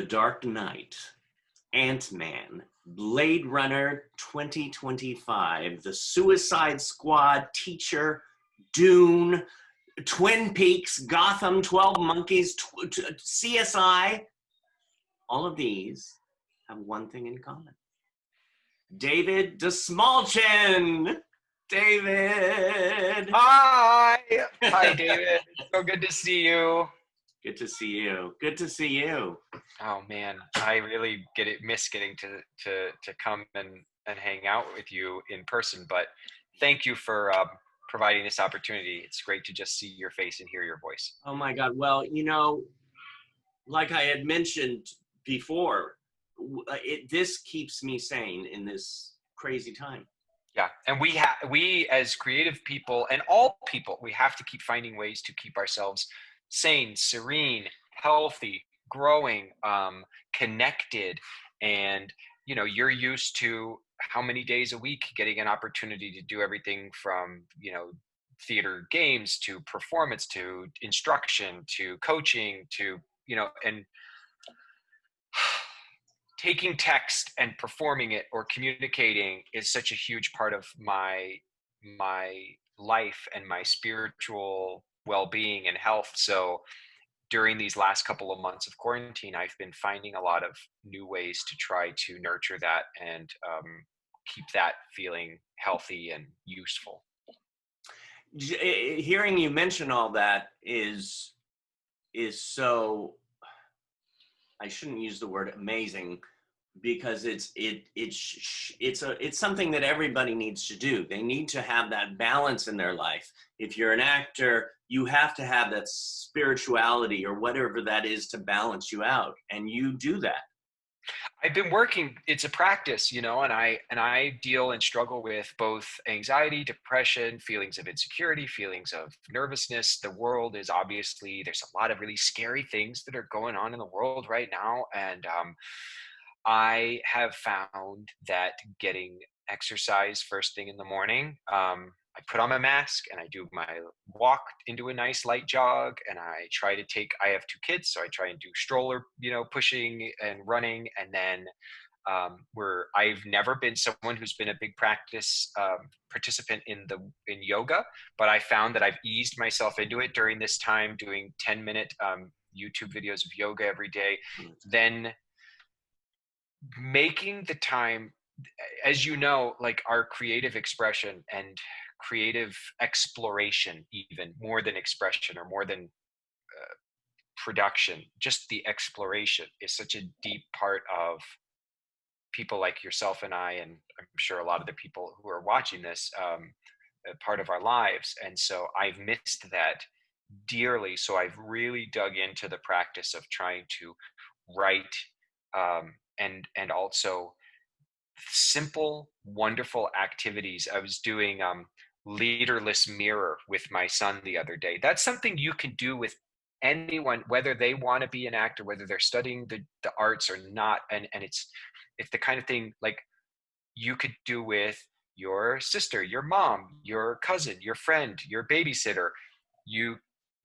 The Dark Knight, Ant-Man, Blade Runner 2025, The Suicide Squad, Teacher, Dune, Twin Peaks, Gotham, 12 Monkeys, CSI, all of these have one thing in common. David Dastmalchian. David. Hi. Hi, David. So good to see you. Good to see you. Good to see you. Oh man, I really miss getting to come and hang out with you in person. But thank you for providing this opportunity. It's great to just see your face and hear your voice. Oh my God. Well, you know, like I had mentioned before, this keeps me sane in this crazy time. Yeah, and we as creative people and all people, we have to keep finding ways to keep ourselves sane, serene, healthy, growing, connected. And you know, you're used to how many days a week getting an opportunity to do everything from, you know, theater, games, to performance, to instruction, to coaching, to, you know, and taking text and performing it or communicating is such a huge part of my life and my spiritual well-being and health. So during these last couple of months of quarantine, I've been finding a lot of new ways to try to nurture that and keep that feeling healthy and useful. Hearing you mention all that is so, I shouldn't use the word amazing, because it's something that everybody needs to do. They need to have that balance in their life. If you're an actor, you have to have that spirituality or whatever that is to balance you out, and you do that. I've been working, it's a practice, you know, and I deal and struggle with both anxiety, depression, feelings of insecurity, feelings of nervousness. The world is obviously, there's a lot of really scary things that are going on in the world right now. And I have found that getting exercise first thing in the morning, I put on my mask and I do my walk into a nice light jog, and I try to I have two kids, so I try and do stroller, you know, pushing and running. And then I've never been someone who's been a big practice participant in yoga, but I found that I've eased myself into it during this time, doing 10-minute YouTube videos of yoga every day. Then making the time, as you know, like our creative expression and creative exploration, even more than expression or more than production, just the exploration is such a deep part of people like yourself and I, and I'm sure a lot of the people who are watching this, part of our lives. And so I've missed that dearly. So I've really dug into the practice of trying to write, and also simple, wonderful activities. I was doing leaderless mirror with my son the other day. That's something you can do with anyone, whether they want to be an actor, whether they're studying the arts or not. And it's the kind of thing like you could do with your sister, your mom, your cousin, your friend, your babysitter. You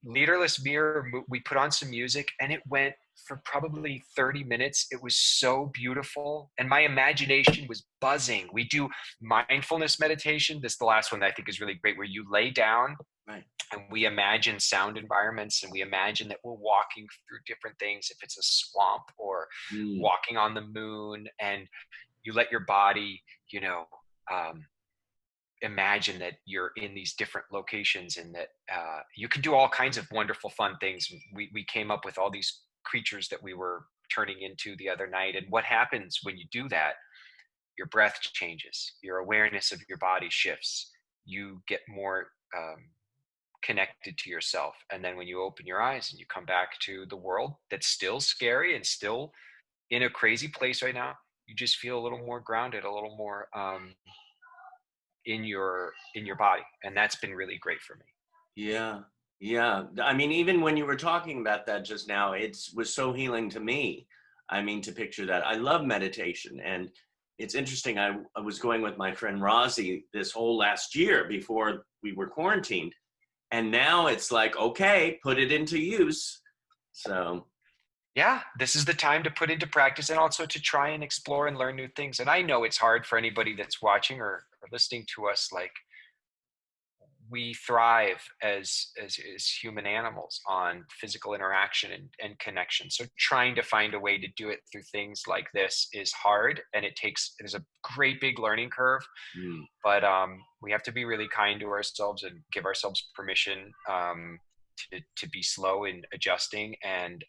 leaderless mirror, we put on some music and it went for probably 30 minutes. It was so beautiful. And my imagination was buzzing. We do mindfulness meditation. This is the last one that I think is really great, where you lay down, Right, and we imagine sound environments, and we imagine that we're walking through different things. If it's a swamp or walking on the moon, and you let your body, you know, imagine that you're in these different locations, and that you can do all kinds of wonderful, fun things. We came up with all these creatures that we were turning into the other night. And what happens when you do that? Your breath changes, your awareness of your body shifts, you get more connected to yourself. And then when you open your eyes and you come back to the world that's still scary and still in a crazy place right now, you just feel a little more grounded, a little more in your body. And that's been really great for me. yeah, yeah. I mean, even when you were talking about that just now, it was so healing to me. I mean, to picture that. I love meditation, and it's interesting. I was going with my friend Rozzy this whole last year before we were quarantined, and now it's like, okay, put it into use. So yeah, this is the time to put into practice and also to try and explore and learn new things. And I know it's hard for anybody that's watching or listening to us. Like, we thrive as human animals on physical interaction and connection. So trying to find a way to do it through things like this is hard, and there's a great big learning curve. Mm. But we have to be really kind to ourselves and give ourselves permission to be slow in adjusting, and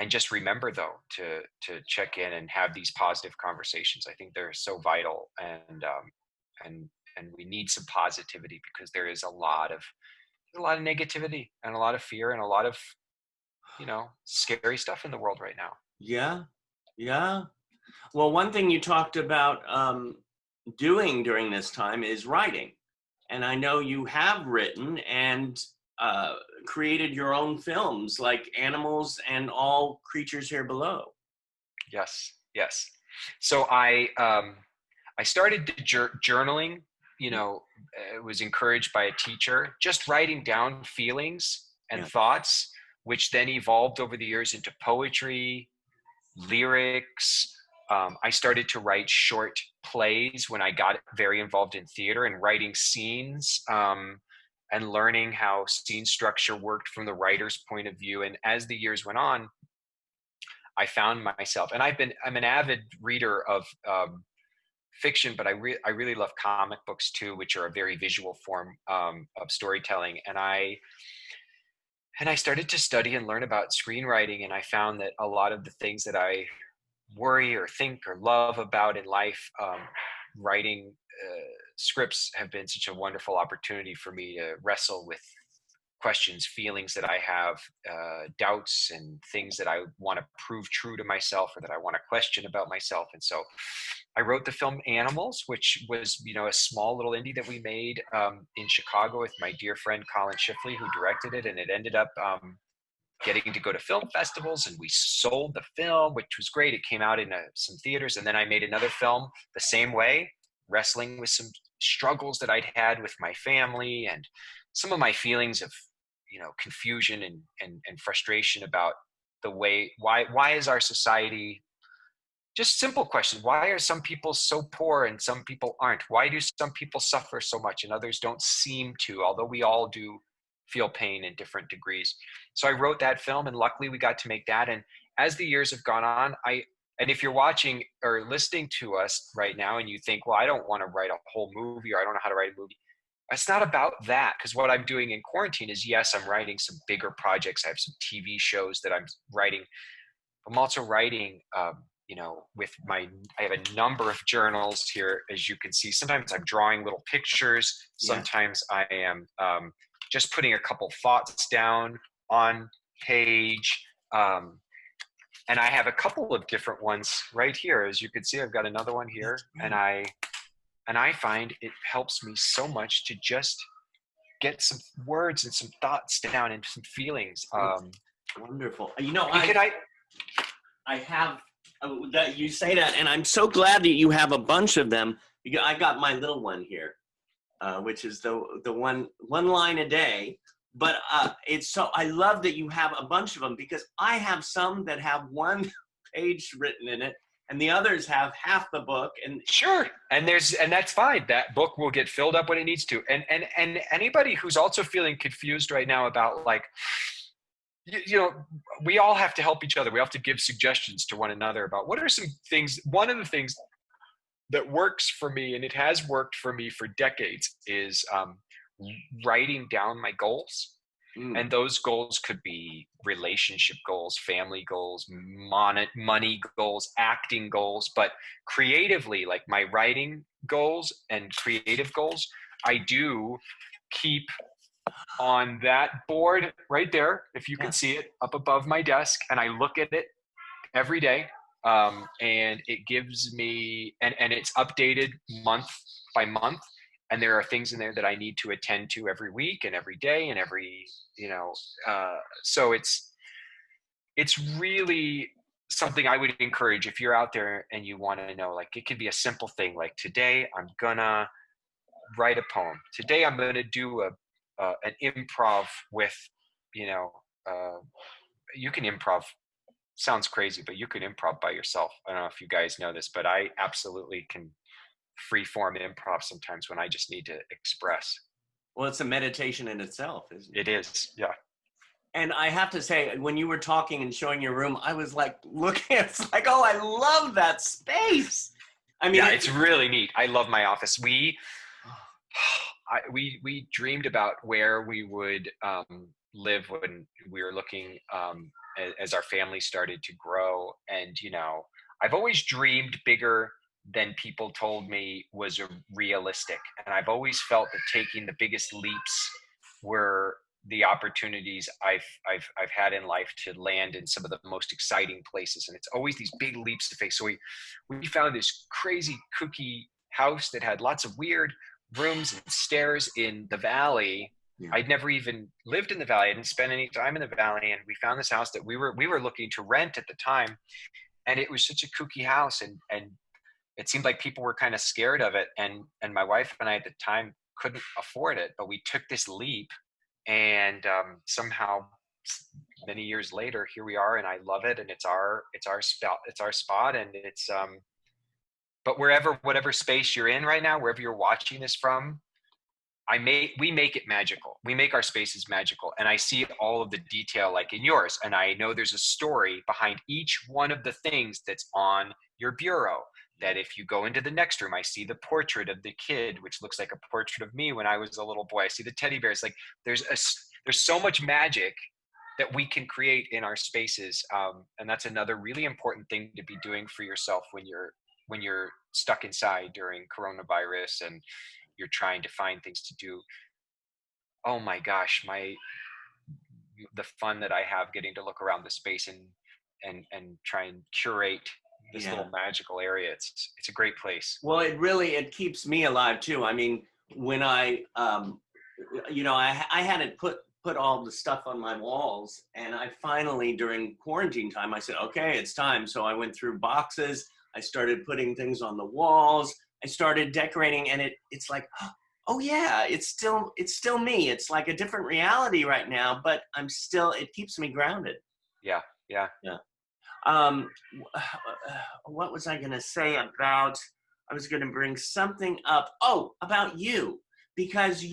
just remember though to check in and have these positive conversations. I think they're so vital, and and we need some positivity, because there is a lot of negativity and a lot of fear and a lot of scary stuff in the world right now. Yeah, yeah. Well, one thing you talked about doing during this time is writing. And I know you have written and uh, created your own films like Animals and All Creatures Here Below. Yes, yes. So I started journaling. Was encouraged by a teacher, just writing down feelings and Yeah. thoughts, which then evolved over the years into poetry, lyrics. I started to write short plays when I got very involved in theater and writing scenes, and learning how scene structure worked from the writer's point of view. And as the years went on, I found myself, and I'm an avid reader of fiction, but I really love comic books too, which are a very visual form of storytelling. And I started to study and learn about screenwriting, and I found that a lot of the things that I worry or think or love about in life, writing scripts have been such a wonderful opportunity for me to wrestle with questions, feelings that I have, doubts, and things that I want to prove true to myself or that I want to question about myself. And so I wrote the film Animals, which was, a small little indie that we made in Chicago with my dear friend Colin Shifley, who directed it. And it ended up getting to go to film festivals, and we sold the film, which was great. It came out in some theaters. And then I made another film the same way, wrestling with some struggles that I'd had with my family and some of my feelings of confusion and frustration about the way why is our society, just simple questions, why are some people so poor and some people aren't, why do some people suffer so much and others don't seem to, although we all do feel pain in different degrees. So I wrote that film, and luckily we got to make that. And as the years have gone on, and if you're watching or listening to us right now and you think, well, I don't want to write a whole movie, or I don't know how to write a movie, it's not about that. Because what I'm doing in quarantine is, yes, I'm writing some bigger projects. I have some TV shows that I'm writing. I'm also writing, I have a number of journals here, as you can see. Sometimes I'm drawing little pictures. Yeah. Sometimes I am just putting a couple thoughts down on page. And I have a couple of different ones right here. As you can see, I've got another one here, and I find it helps me so much to just get some words and some thoughts down and some feelings. Wonderful. I have that you say that, and I'm so glad that you have a bunch of them. I got my little one here, which is the one line a day. But it's so I love that you have a bunch of them, because I have some that have one page written in it, and the others have half the book. And sure, and that's fine. That book will get filled up when it needs to. And anybody who's also feeling confused right now about, like, we all have to help each other. We have to give suggestions to one another about what are some things. One of the things that works for me, and it has worked for me for decades, is writing down my goals. And those goals could be relationship goals, family goals, money goals, acting goals. But creatively, like my writing goals and creative goals, I do keep on that board right there, if you can see it, up above my desk. And I look at it every day. And it gives me, and it's updated month by month. And there are things in there that I need to attend to every week and every day and every, so it's really something I would encourage if you're out there and you want to know. Like, it could be a simple thing, like, today I'm gonna write a poem. Today I'm gonna do an improv with, you can improv. Sounds crazy, but you can improv by yourself. I don't know if you guys know this, but I absolutely can free form improv sometimes when I just need to express. Well, it's a meditation in itself, isn't it? It is, yeah. And I have to say, when you were talking and showing your room, I was like looking, it's like, oh, I love that space. I mean, Yeah, it's really neat. I love my office. We dreamed about where we would live when we were looking as our family started to grow. And, I've always dreamed bigger than people told me was realistic. And I've always felt that taking the biggest leaps were the opportunities I've had in life to land in some of the most exciting places. And it's always these big leaps to face. So we found this crazy kooky house that had lots of weird rooms and stairs in the valley. yeah. I'd never even lived in the valley. I didn't spend any time in the valley. And we found this house that we were looking to rent at the time. And it was such a kooky house. And it seemed like people were kind of scared of it. And my wife and I at the time couldn't afford it, but we took this leap. And somehow many years later, here we are, and I love it. And it's our spot. And it's, but whatever space you're in right now, wherever you're watching this from, we make it magical. We make our spaces magical. And I see all of the detail like in yours. And I know there's a story behind each one of the things that's on your bureau. That if you go into the next room, I see the portrait of the kid, which looks like a portrait of me when I was a little boy. I see the teddy bears. Like there's so much magic that we can create in our spaces. And that's another really important thing to be doing for yourself when you're stuck inside during coronavirus and you're trying to find things to do. Oh my gosh, the fun that I have getting to look around the space and try and curate this little magical area. It's a great place. Well, it keeps me alive too. I mean, when I hadn't put all the stuff on my walls, and I finally, during quarantine time, I said, okay, it's time. So I went through boxes. I started putting things on the walls. I started decorating, and it's like, oh yeah, it's still me. It's like a different reality right now, but it keeps me grounded. Yeah. Um, what was I going to say about, I was going to bring something up. Oh, about you, because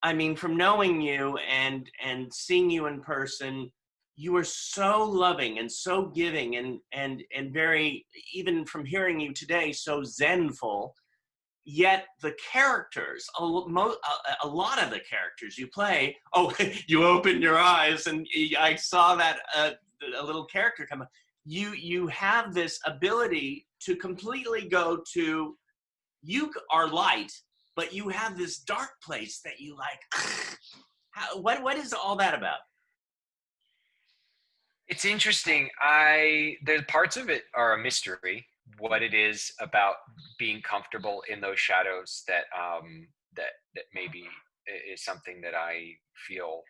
I mean, from knowing you and seeing you in person, you are so loving and so giving and very, even from hearing you today, so zenful. Yet the characters, a lot of the characters you play, oh, you opened your eyes and I saw that a little character come up. You have this ability to completely go to, you are light, but you have this dark place that you like. What is all that about? It's interesting. The parts of it are a mystery. What it is about being comfortable in those shadows that maybe is something that I feel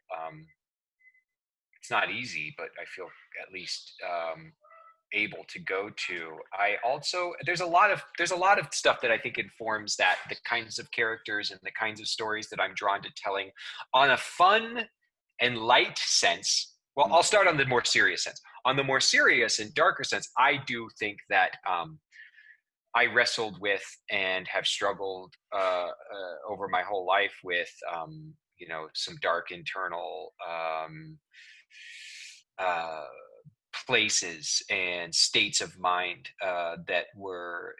it's not easy, but I feel at least able to go to. I also there's a lot of stuff that I think informs that, the kinds of characters and the kinds of stories that I'm drawn to telling on a fun and light sense. Well, I'll start on the more serious sense. On the more serious and darker sense, I do think that I wrestled with and have struggled over my whole life with, some dark internal places and states of mind that were,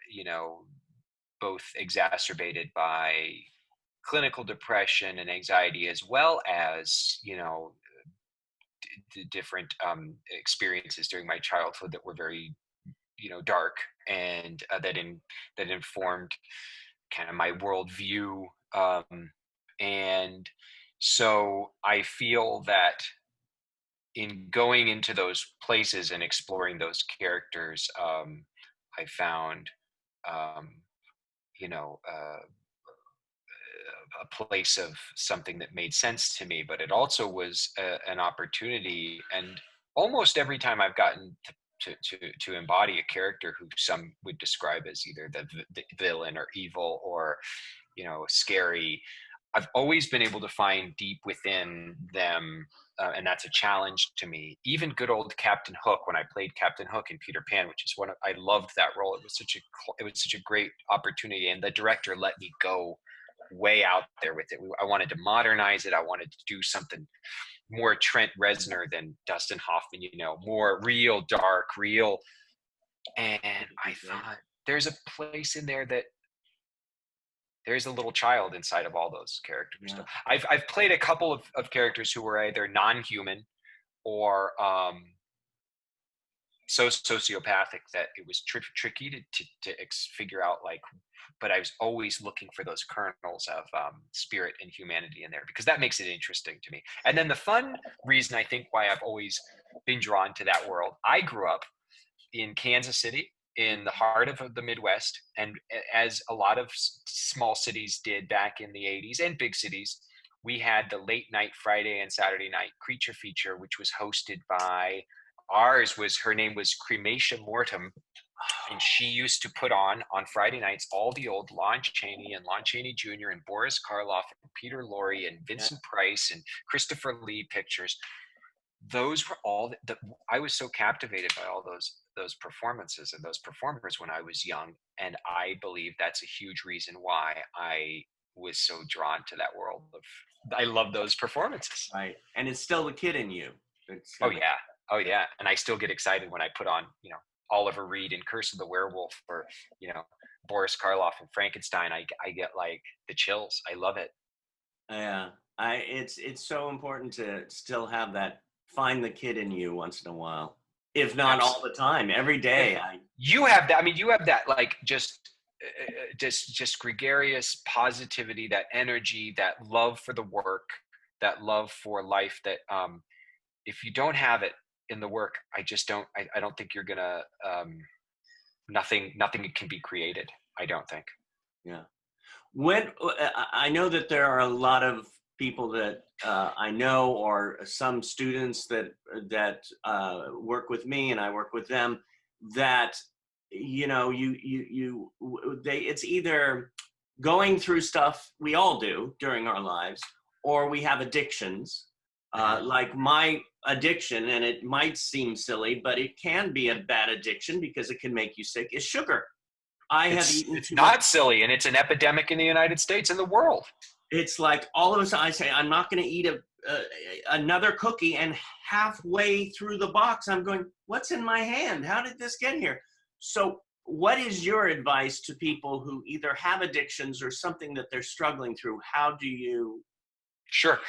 both exacerbated by clinical depression and anxiety, as well as, different experiences during my childhood that were very, dark, and that informed kind of my worldview. And so I feel that in going into those places and exploring those characters, I found, um, a place of something that made sense to me, but it also was an opportunity. And almost every time I've gotten to embody a character who some would describe as either the villain or evil or, scary, I've always been able to find deep within them, and that's a challenge to me. Even good old Captain Hook, when I played Captain Hook in Peter Pan, which is I loved that role. It was such a great opportunity, and the director let me go way out there with it. I wanted to modernize it. I wanted to do something more Trent Reznor than Dustin Hoffman, more real dark, real. And I thought there's a place in there that there's a little child inside of all those characters. Yeah. I've played a couple of characters who were either non-human or so sociopathic that it was tricky to figure out, like, but I was always looking for those kernels of spirit and humanity in there, because that makes it interesting to me. And then the fun reason I think why I've always been drawn to that world, I grew up in Kansas City, in the heart of the Midwest, and as a lot of small cities did back in the 80s, and big cities, we had the late night Friday and Saturday night creature feature, which was hosted by, her name was Cremation Mortem, and she used to put on Friday nights all the old Lon Chaney and Lon Chaney Jr. and Boris Karloff and Peter Lorre and Vincent Price and Christopher Lee pictures. Those were all I was so captivated by all those performances and those performers when I was young, and I believe that's a huge reason why I was so drawn to that world of. I love those performances. Right, and it's still the kid in you. Oh yeah, and I still get excited when I put on Oliver Reed and Curse of the Werewolf, or Boris Karloff and Frankenstein. I get like the chills. I love it. Yeah, it's so important to still have that, find the kid in you once in a while, if not all the time, every day. You have that. I mean, you have that, like, just gregarious positivity, that energy, that love for the work, that love for life. That if you don't have it in the work, I don't think you're gonna. Nothing can be created, I don't think. Yeah. When I know that there are a lot of people that I know, or some students that work with me, and I work with them, that it's either going through stuff, we all do during our lives, or we have addictions. Like my addiction, and it might seem silly, but it can be a bad addiction because it can make you sick, is sugar. It's not silly, and it's an epidemic in the United States and the world. It's like all of a sudden I say, I'm not going to eat another cookie, and halfway through the box I'm going, what's in my hand? How did this get here? So what is your advice to people who either have addictions or something that they're struggling through? How do you? Sure.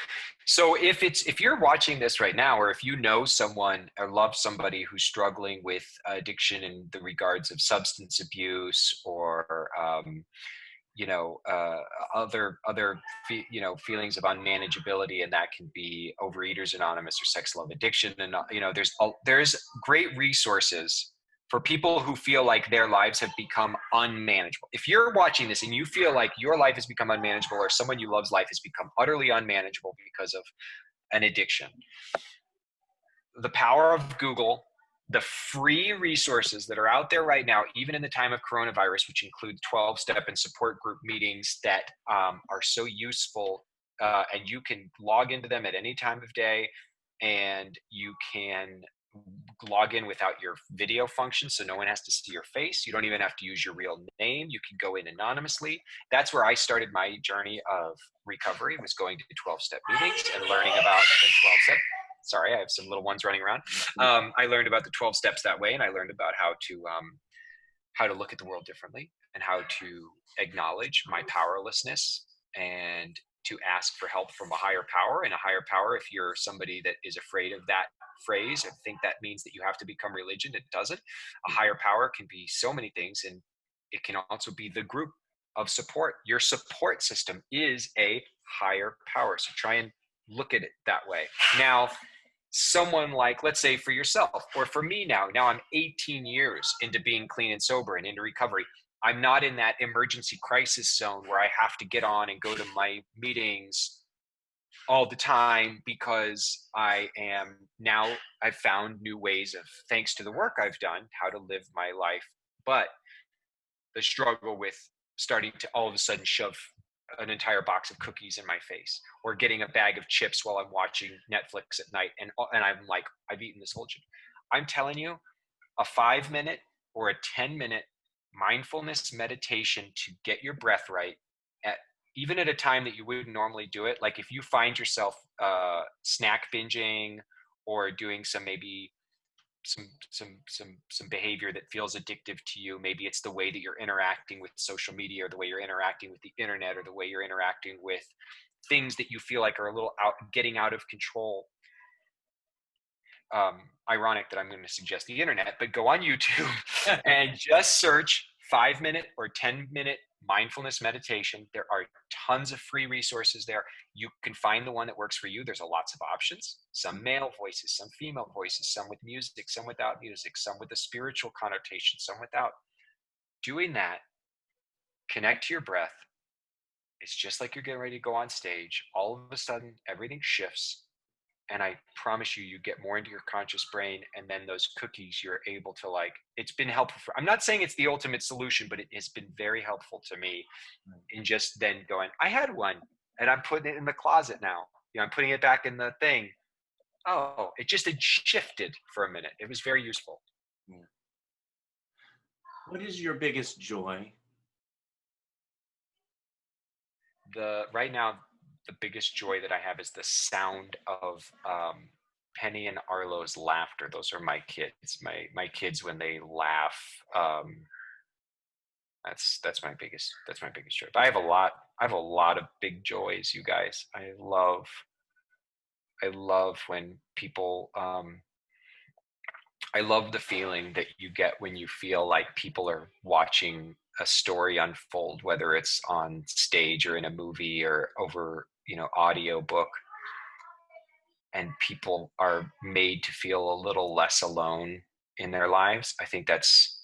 So if you're watching this right now, or if you know someone or love somebody who's struggling with addiction in the regards of substance abuse, or other feelings of unmanageability, and that can be Overeaters Anonymous or sex, love, addiction, and there's great resources for people who feel like their lives have become unmanageable. If you're watching this and you feel like your life has become unmanageable, or someone you love's life has become utterly unmanageable because of an addiction, the power of Google, the free resources that are out there right now, even in the time of coronavirus, which include 12-step and support group meetings that are so useful, and you can log into them at any time of day, and you can log in without your video function, so no one has to see your face. You don't even have to use your real name. You can go in anonymously. That's where I started my journey of recovery, was going to 12-step meetings and learning about the 12-step. Sorry, I have some little ones running around. I learned about the 12 steps that way, and I learned about how to look at the world differently, and how to acknowledge my powerlessness, and to ask for help from a higher power. And a higher power, if you're somebody that is afraid of that phrase and think that means that you have to become religion, it doesn't. A higher power can be so many things, and it can also be the group of support. Your support system is a higher power, so try and look at it that way. Now, someone like, let's say for yourself, or for me now I'm 18 years into being clean and sober and into recovery. I'm not in that emergency crisis zone where I have to get on and go to my meetings all the time, because I've found new ways of, thanks to the work I've done, how to live my life. But the struggle with starting to all of a sudden shove an entire box of cookies in my face, or getting a bag of chips while I'm watching Netflix at night, and I'm like, I've eaten this whole chip. I'm telling you, a 5-minute or a 10-minute mindfulness meditation to get your breath right, at even at a time that you wouldn't normally do it. Like if you find yourself snack binging or doing some maybe some behavior that feels addictive to you, maybe it's the way that you're interacting with social media, or the way you're interacting with the internet, or the way you're interacting with things that you feel like are a little getting out of control. Ironic that I'm going to suggest the internet, but go on YouTube and just search 5-minute or 10-minute mindfulness meditation. There are tons of free resources there. You can find the one that works for you. There's lots of options, some male voices, some female voices, some with music, some without music, some with a spiritual connotation, some without. Doing that, connect to your breath. It's just like you're getting ready to go on stage. All of a sudden, everything shifts. And I promise you, you get more into your conscious brain, and then those cookies, you're able to it's been helpful I'm not saying it's the ultimate solution, but it has been very helpful to me in just then going, I had one and I'm putting it in the closet now. I'm putting it back in the thing. Oh, it just had shifted for a minute. It was very useful. Yeah. What is your biggest joy? Right now, the biggest joy that I have is the sound of Penny and Arlo's laughter. Those are my kids. My kids, when they laugh, that's my biggest joy. But I have a lot of big joys, you guys. I love when people I love the feeling that you get when you feel like people are watching a story unfold, whether it's on stage or in a movie or over, audio book, and people are made to feel a little less alone in their lives. I think that's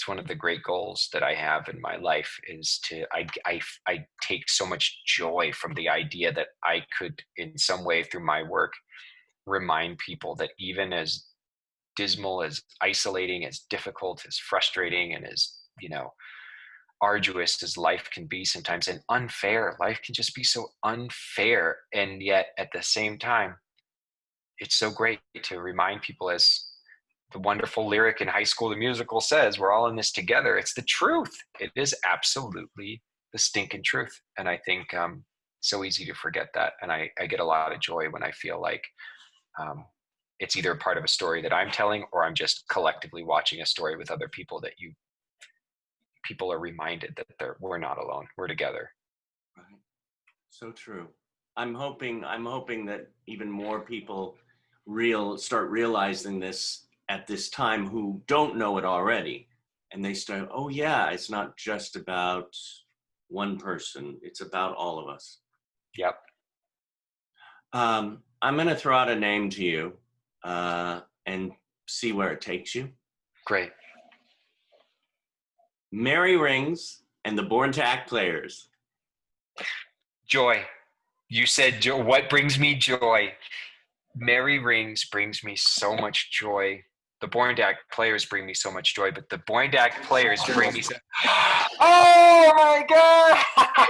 one of the great goals that I have in my life, is I take so much joy from the idea that I could, in some way through my work, remind people that even as dismal, as isolating, as difficult, as frustrating, and as arduous as life can be sometimes, and unfair, life can just be so unfair, and yet at the same time it's so great to remind people, as the wonderful lyric in High School the Musical says, we're all in this together. It's the truth. It is absolutely the stinking truth. And I think so easy to forget that, and I get a lot of joy when I feel like it's either a part of a story that I'm telling, or I'm just collectively watching a story with other people, that people are reminded that we're not alone. We're together. Right. So true. I'm hoping that even more people start realizing this at this time, who don't know it already, and they start, oh yeah, it's not just about one person, it's about all of us. Yep. I'm going to throw out a name to you and see where it takes you. Great. Mary Rings and the Born to Act Players. Joy. You said joy. What brings me joy? Mary Rings brings me so much joy. The Born to Act Players bring me so much joy, but the Born to Act Players bring me so... Oh my God! Hi,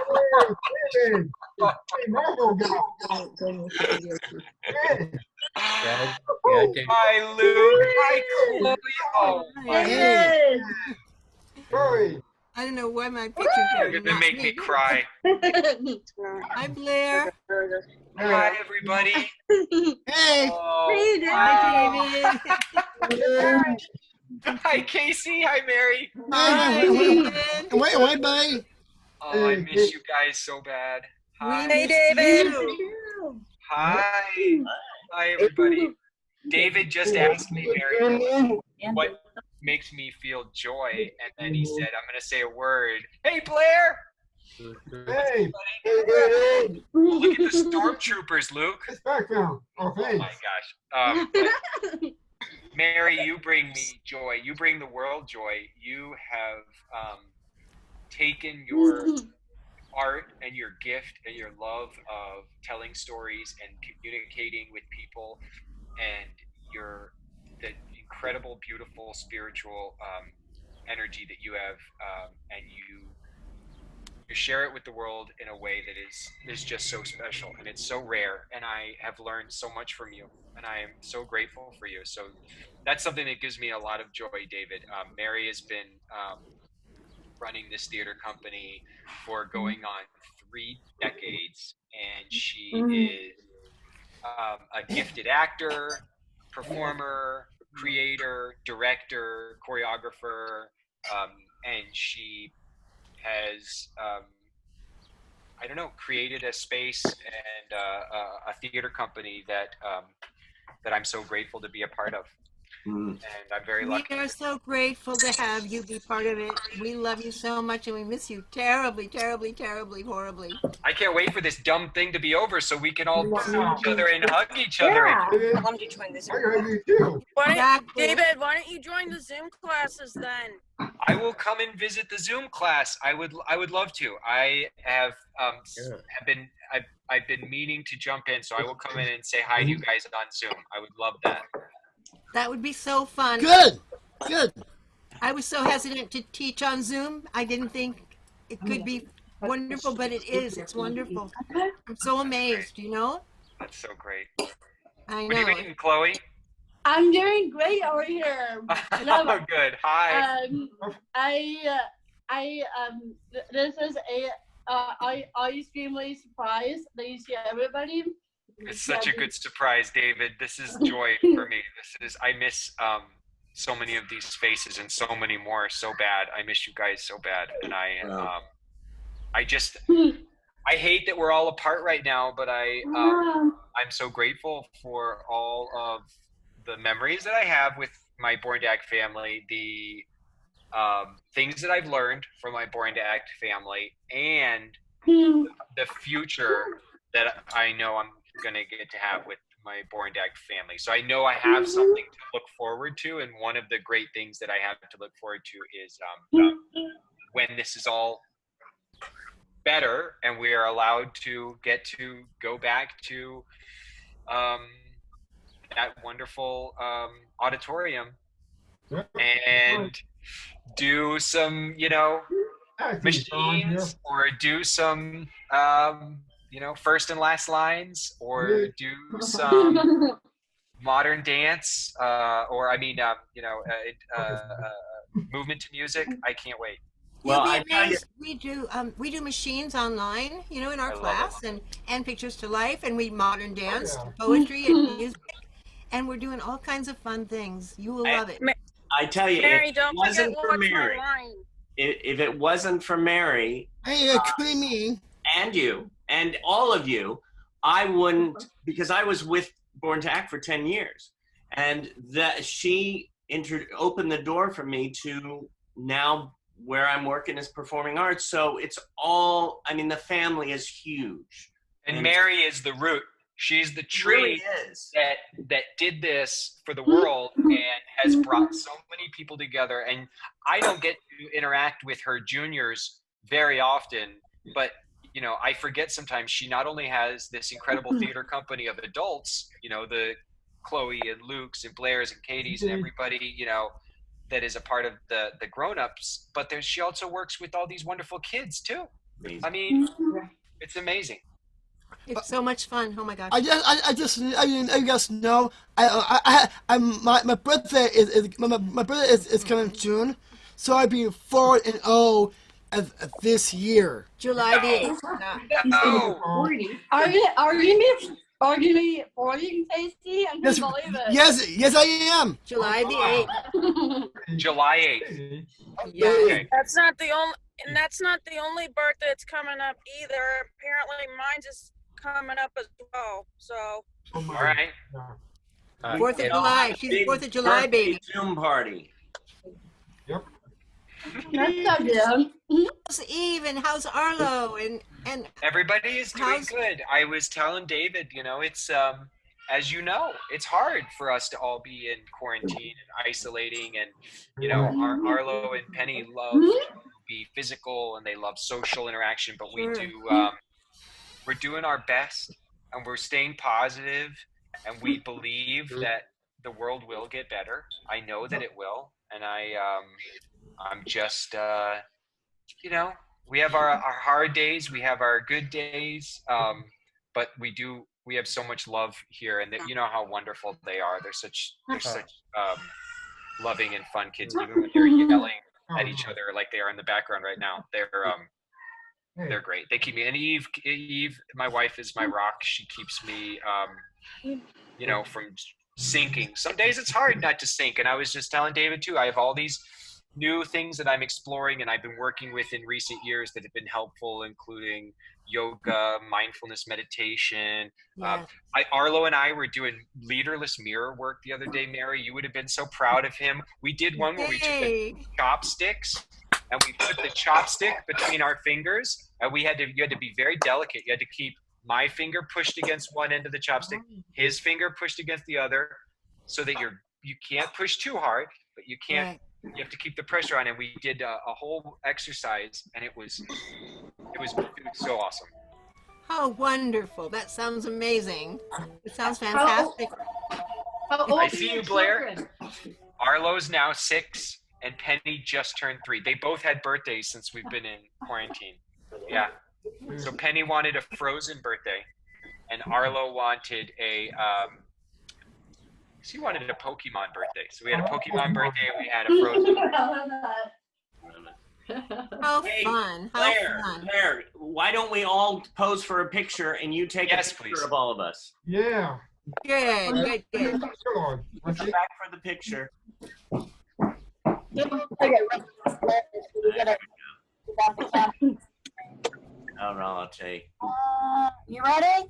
Luke. Hi, Chloe. Oh my God. I don't know why my picture's there. You're gonna make me cry. Hi, Blair. Hi, everybody. Hey. Oh, Hi, David. hi, Casey. Hi, Mary. Hi, David. Wait, buddy. Oh, I miss you guys so bad. Hi. Hey, David. Hi. Hi, everybody. David just asked me, Mary, what makes me feel joy, and then he said, I'm going to say a word. Hey, Blair. Hey. Look at the stormtroopers, Luke. It's background. Oh, Oh my gosh. Mary, you bring me joy. You bring the world joy. You have taken your art and your gift and your love of telling stories and communicating with people, and the incredible, beautiful, spiritual energy that you have, and you're share it with the world in a way that is just so special, and it's so rare, and I have learned so much from you, and I am so grateful for you. So that's something that gives me a lot of joy, David. Mary has been running this theater company for going on 3 decades, and she is a gifted actor, performer, creator, director, choreographer, and she has I don't know, created a space and a theater company that I'm so grateful to be a part of, and I'm very We lucky. are so grateful to have you be part of it. We love you so much, and we miss you terribly, terribly, terribly, horribly. I can't wait for this dumb thing to be over so we can all see Yeah. each other and hug each other. Yeah. David, How did you join this? I got you too. Exactly. David, why don't you join the Zoom classes then? I will come and visit the Zoom class. I would love to. I have I've been meaning to jump in, so I will come in and say hi to you guys on Zoom. I would love that. That would be so fun. Good. Good. I was so hesitant to teach on Zoom. I didn't think it could be wonderful, but it is. It's wonderful. I'm so amazed, you know? That's so great. I What are you know. eating, Chloe? I'm doing great over here. Oh, good. Hi. This is a I extremely surprised that you see everybody. It's such a good surprise, David. This is joy for me. I miss so many of these faces and so many more so bad. I miss you guys so bad, and I hate that we're all apart right now, but I'm so grateful for all of the memories that I have with my Born to Act family, the things that I've learned from my Born to Act family, and the future that I know I'm going to get to have with my Born to Act family. So I know I have something to look forward to, and one of the great things that I have to look forward to is when this is all better and we are allowed to get to go back to that wonderful auditorium and do some, machines, or do some, first and last lines, or do some modern dance, movement to music. I can't wait. You'll Well, be amazed. We do machines online, in our I love class, and pictures to life, and we modern dance, yeah. poetry, and music, and we're doing all kinds of fun things. You will love it. I tell you, Mary, if it don't forget wasn't for what's my Mary, line. if it wasn't for Mary Hey, what do you mean? and you and all of you, I wouldn't, because I was with Born to Act for 10 years, and that she opened the door for me to now where I'm working is performing arts. So it's all, the family is huge. And Mary is the root. She's the tree Really is. that did this for the world and has brought so many people together. And I don't get to interact with her juniors very often, but I forget sometimes she not only has this incredible theater company of adults, the Chloe and Luke's and Blair's and Katie's and everybody, that is a part of the grown-ups, but she also works with all these wonderful kids too. Amazing. It's amazing. It's so much fun. Oh my gosh. I guess know. My birthday my birthday is coming soon, so I'd be 4-0 this year. July the 8th. No. Are you 40, Casey? I Yes, can't believe it. yes, I am. July the 8th. July 8th. Yeah. Okay. That's not the only birthday that's coming up either. Apparently, mine's is coming up as well. So. All right. 4th of July. She's a 4th of July Birthday baby. Zoom party. That's so good. How's Eve and how's Arlo and Everybody is doing good. I was telling David, it's as you know, it's hard for us to all be in quarantine and isolating, and Arlo and Penny love to be physical and they love social interaction, but we do we're doing our best and we're staying positive, and we believe that the world will get better. I know that it will, and I'm just we have our hard days, we have our good days, but we have so much love here, and you know how wonderful they are. They're such loving and fun kids, even when they're yelling at each other like they are in the background right now. They're great. They keep me, and Eve, my wife, is my rock. She keeps me, you know, from sinking. Some days it's hard not to sink, and I was just telling David too, I have all these new things that I'm exploring and I've been working with in recent years that have been helpful, including yoga, mindfulness meditation. Yes. Arlo and I were doing leaderless mirror work the other day, Mary. You would have been so proud of him. We did one where we took the chopsticks and we put the chopstick between our fingers, and you had to be very delicate. You had to keep my finger pushed against one end of the chopstick, his finger pushed against the other, so that you can't push too hard, but you can't. Right. You have to keep the pressure on, and we did a whole exercise, and it was so awesome. Oh, wonderful. That sounds amazing. It sounds fantastic. How old I are see your you, Blair. children? Arlo's now 6, and Penny just turned 3. They both had birthdays since we've been in quarantine. Yeah. So Penny wanted a Frozen birthday, and Arlo wanted she wanted a Pokemon birthday. So we had a Pokemon birthday, and we had a Frozen. How Hey, fun. How Blair, fun. Blair, why don't we all pose for a picture and you take Yes, a picture please. of all of us? Yeah. Good. Come on. Let's Come see. back for the picture. All right, I'll take. You ready?